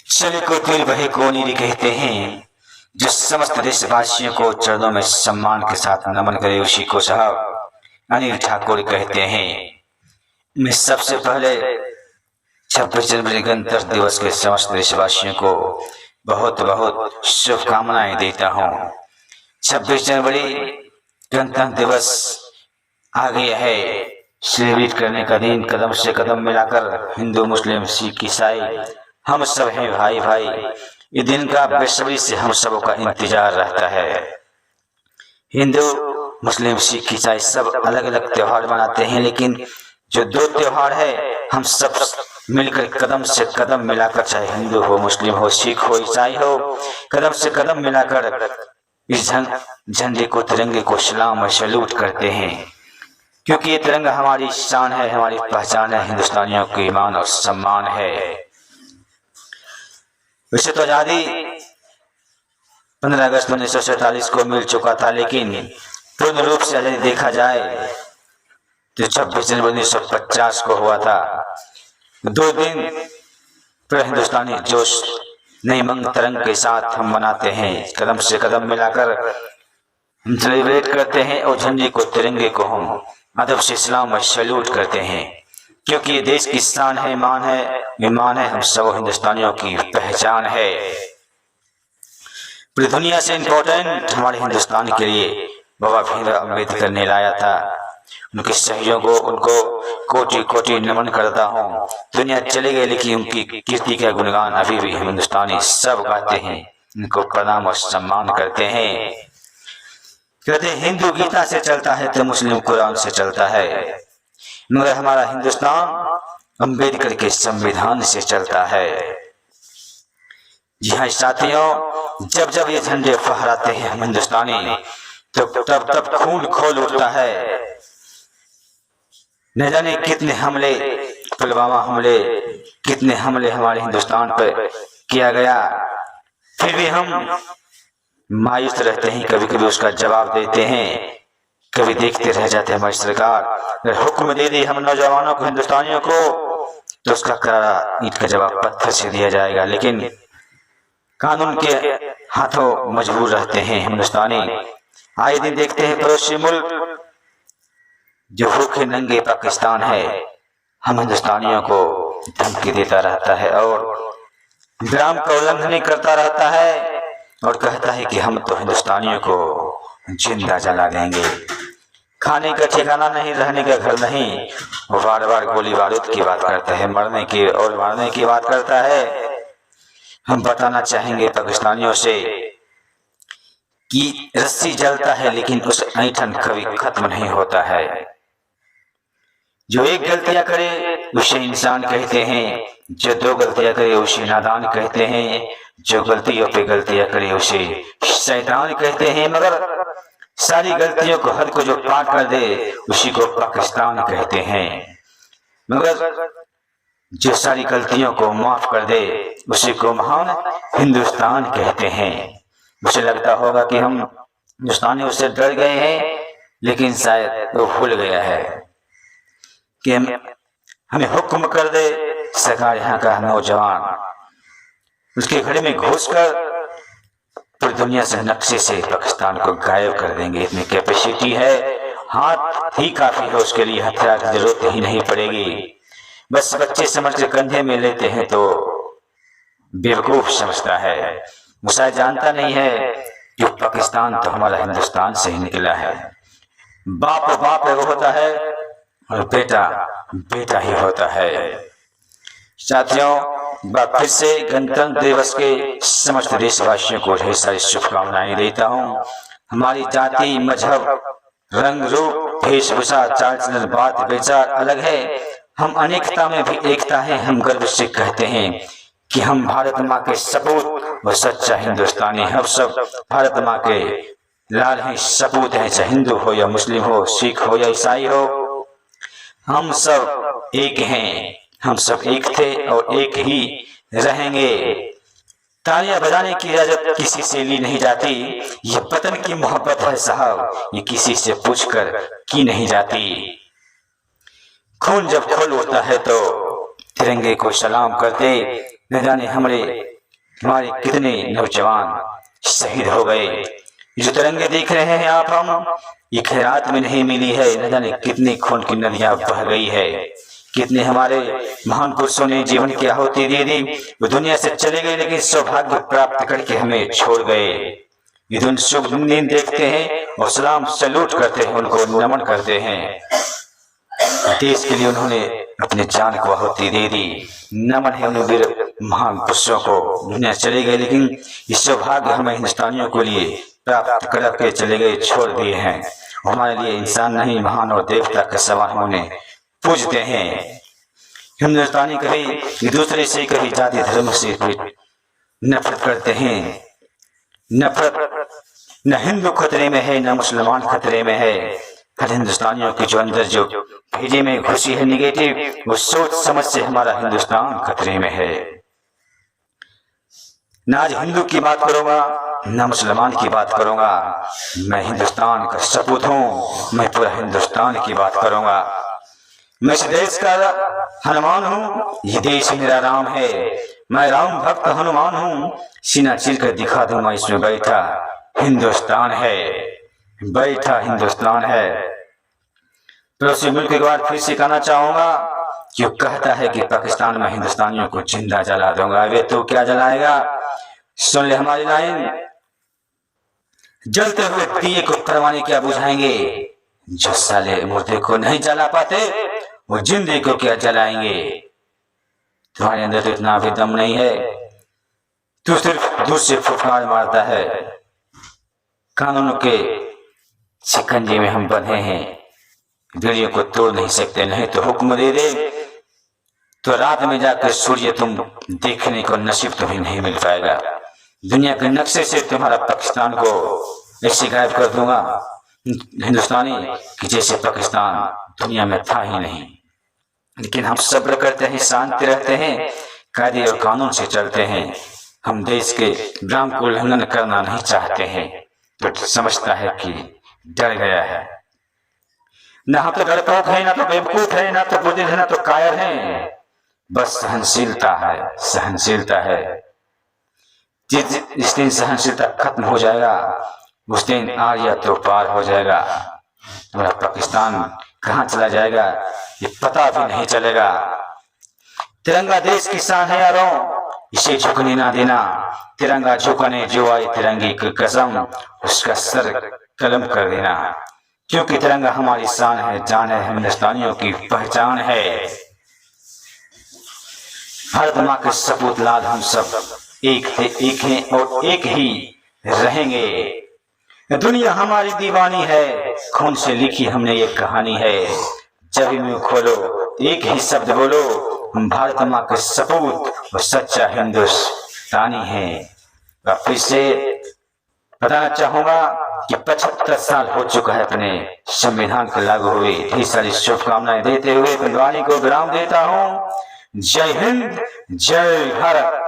चले को तिल वही कोनीरी कहते हैं, जो समस्त देशवासियों को चरणों में सम्मान के साथ नमन करे उसी को साहब अनिल ठाकुर कहते हैं। मैं सबसे पहले 26 जनवरी गणतंत्र दिवस के समस्त देशवासियों को बहुत बहुत शुभकामनाएं देता हूँ। 26 जनवरी गणतंत्र दिवस आ गया है, सेलिब्रेट करने का दिन। कदम से कदम मिलाकर हिंदू मुस्लिम सिख ईसाई हम सब हैं भाई भाई। ये दिन का बेसब्री से हम सबों का इंतजार रहता है। हिंदू मुस्लिम सिख ईसाई सब अलग अलग त्योहार मनाते हैं, लेकिन जो दो त्योहार है हम सब मिलकर कदम से कदम मिलाकर, चाहे हिंदू हो मुस्लिम हो सिख हो ईसाई हो, कदम से कदम मिलाकर इस झंडे को तिरंगे को सलाम और सैल्यूट करते हैं, क्योंकि ये तिरंगा हमारी शान है, हमारी पहचान है, हिंदुस्तानियों की ईमान और सम्मान है। वैसे तो आजादी 15 अगस्त 1947 को मिल चुका था, लेकिन पूर्ण रूप से आजादी देखा जाए तो 26 जनवरी 1950 को हुआ था। 2 दिन पर हिंदुस्तानी जोश नई मंग तरंग के साथ हम मनाते हैं, कदम से कदम मिलाकर हम सेलिब्रेट करते हैं और झंडे को तिरंगे को हम अदब से सलाम और सैल्यूट करते हैं, क्योंकि ये देश की शान है, ईमान है, ईमान है, हम सब हिंदुस्तानियों की पहचान है। पूरी दुनिया से इम्पोर्टेंट हमारे हिंदुस्तान के लिए बाबा भीमराव अम्बेडकर ने लाया था। उनके सहयोगों उनको कोटि कोटि नमन करता हूँ। दुनिया चले गए लेकिन उनकी कीर्ति का गुणगान अभी भी हिंदुस्तानी सब गाते हैं, उनको प्रणाम और सम्मान करते हैं। कहते हिंदू गीता से चलता है तो मुस्लिम कुरान से चलता है, मगर हमारा हिंदुस्तान अम्बेडकर के संविधान से चलता है। जी हाँ साथियों, जब जब ये झंडे फहराते हैं हम हिंदुस्तानी, तो तब तब खून खोल उठता है। न जाने कितने हमले, पुलवामा हमले, कितने हमले हमारे हिंदुस्तान पर किया गया, फिर भी हम मायूस रहते हैं, कभी कभी उसका जवाब देते हैं, कभी देखते रह जाते हैं। हमारी सरकार अगर हुक्म दे दी हम नौजवानों को, हिंदुस्तानियों को, तो उसका करारा ईंट का जवाब पत्थर से दिया जाएगा, लेकिन कानून के हाथों मजबूर रहते हैं हिंदुस्तानी। आए दिन देखते हैं पड़ोसी मुल्क जो भूखे नंगे पाकिस्तान है, हम हिंदुस्तानियों को धमकी देता रहता है और विराम का उल्लंघन करता रहता है और कहता है कि हम तो हिंदुस्तानियों को जिंदा जला देंगे। खाने का ठिकाना नहीं, रहने का घर नहीं, वो बार बार गोली बारूद की बात करता है, मरने की और मारने की बात करता है। हम बताना चाहेंगे पाकिस्तानियों से कि रस्सी जलता है लेकिन उस ऐंठन कभी खत्म नहीं होता है। जो एक गलतियां करे उसे इंसान कहते हैं, जो 2 गलतियां करे उसे नादान कहते हैं, जो गलतियों पे गलतियां करे उसे शैतान कहते हैं, मगर सारी गलतियों को हद को जो पार कर दे उसी को पाकिस्तान कहते हैं, मगर जो सारी गलतियों को माफ कर दे उसी को महान हिंदुस्तान कहते हैं। मुझे लगता होगा कि हम हिंदुस्तानी उससे डर गए हैं, लेकिन शायद वो भूल गया है कि हमें हुक्म कर दे सरकार, यहाँ का नौजवान उसके घड़े में घुसकर पूरी दुनिया से नक्शे से पाकिस्तान को गायब कर देंगे। इतनी कैपेसिटी है, हाथ ही काफी है उसके लिए, हथियार की जरूरत ही नहीं पड़ेगी। बस बच्चे समझ के कंधे में लेते हैं तो बेवकूफ समझता है, वो शायद जानता नहीं है कि पाकिस्तान तो हमारा हिंदुस्तान से ही निकला है। बाप बाप वो होता है और बेटा बेटा ही होता है। साथियों, फिर से गणतंत्र दिवस के समस्त देशवासियों को ढेर सारी शुभकामनाएं देता हूँ। हमारी जाति, मजहब, रंग रूप, वेशभूषा, चाल चलन, बात विचार अलग है, हम अनेकता में भी एकता है। हम गर्व से कहते हैं कि हम भारत माँ के सपूत और सच्चा हिंदुस्तानी, हम सब भारत माँ के लाल हैं, सपूत हैं, चाहे हिंदू हो या मुस्लिम हो, सिख हो या ईसाई हो, हम सब एक हैं, हम सब एक थे और एक ही रहेंगे। तालियां बजाने की इजाजत किसी से ली नहीं जाती, ये वतन की मोहब्बत है साहब, ये किसी से पूछकर की नहीं जाती। खून जब खोल उठता है तो तिरंगे को सलाम करते, न जाने हमारे हमारे कितने नौजवान शहीद हो गए। जो तिरंगे देख रहे हैं आप, हम ये खैरात में नहीं मिली है, न जाने कितनी खून की नदियां बह गई है। कितने हमारे महान पुरुषों ने जीवन की आहुति दे दी, वो दुनिया से चले गए, लेकिन सौभाग्य प्राप्त करके हमें छोड़ गए। ये शुभ दिन देखते हैं और सलाम सैल्यूट करते हैं, उनको नमन करते हैं। देश के लिए उन्होंने अपने जान को आहुति दे दी। नमन है उन वीर महान पुरुषों को। दुनिया चले गए, लेकिन ये सौभाग्य हमें हिंदुस्तानियों के लिए प्राप्त करके चले गए, छोड़ दिए हैं। हमारे लिए इंसान नहीं, महान और देवता के समान हम उन्हें पूजते हैं। हिंदुस्तानी कभी एक दूसरे से, कभी जाति धर्म से नफरत करते हैं। नफरत न हिंदू खतरे में है, न मुसलमान खतरे में है। हर हिंदुस्तानियों के जो अंदर जो भेजे में घुसी है निगेटिव, वो सोच समझ से हमारा हिंदुस्तान खतरे में है। न आज हिंदू की बात करूंगा, न मुसलमान की बात करूंगा। मैं हिंदुस्तान का सपूत हूं, मैं पूरा हिंदुस्तान की बात करूंगा। मैं इस देश का हनुमान हूं, ये देश मेरा राम है। मैं राम भक्त हनुमान हूं, सीना चीर कर दिखा दूंगा, इसमें बैठा हिंदुस्तान है, बैठा हिंदुस्तान है। पड़ोसी मुल्क के बाद फिर से कहना चाहूंगा, जो कहता है कि पाकिस्तान में हिंदुस्तानियों को जिंदा जला दूंगा, वे तो क्या जलाएगा। सुन ले हमारी लाइन, जलते हुए दिए को परवाने क्या बुझाएंगे। जो साले मुर्दे को नहीं जला पाते, वो जिंदे को क्या जलाएंगे। तुम्हारे अंदर तो इतना भी दम नहीं है, तू सिर्फ दूर से फुफकार मारता है। कानून के शिकंजे में हम बंधे हैं, बेड़ियों को तोड़ नहीं सकते। नहीं तो हुक्म दे दे तो रात में जाकर सूर्य तुम देखने को नसीब तुम्हें नहीं मिल पाएगा। दुनिया के नक्शे से तुम्हारा पाकिस्तान को ऐसे गायब कर दूंगा हिंदुस्तानी कि जैसे पाकिस्तान दुनिया में था ही नहीं। लेकिन हम सब्र करते हैं, शांति रहते हैं, कायदे और कानून से चलते हैं। हम देश के ग्राम को उल्लंघन करना नहीं चाहते हैं। तो समझता है कि डर गया है। ना हम तो डरपोक है, ना तो बेवकूफ है, ना तो बुद्धिमान है, ना तो कायर है। बस सहनशीलता है, सहनशीलता है। जिस दिन सहनशीलता खत्म हो जाएगा, उस दिन आर्या तो पार हो जाएगा। तुम्हारा पाकिस्तान कहाँ चला जाएगा ये पता भी नहीं चलेगा। तिरंगा देश की शान है यारों, इसे झुकने ना देना। तिरंगा झुकने जो आए तिरंगे की कसम, उसका सर कलम कर देना। क्योंकि तिरंगा हमारी शान है, जान है, हिंदुस्तानियों की पहचान है। भारत माँ के सपूत लाल हम सब एक थे, एक हैं और एक ही रहेंगे। दुनिया हमारी दीवानी है, खून से लिखी हमने ये कहानी है। जब भी मुंह खोलो एक ही शब्द बोलो, हम भारत माँ के सपूत और सच्चा हिंदुस्तानी है। फिर से बताना चाहूंगा कि 75 साल हो चुका है अपने संविधान को लागू हुए। ढेर सारी शुभकामनाएं देते हुए अपनी वाणी को विराम देता हूँ। जय हिंद, जय भारत।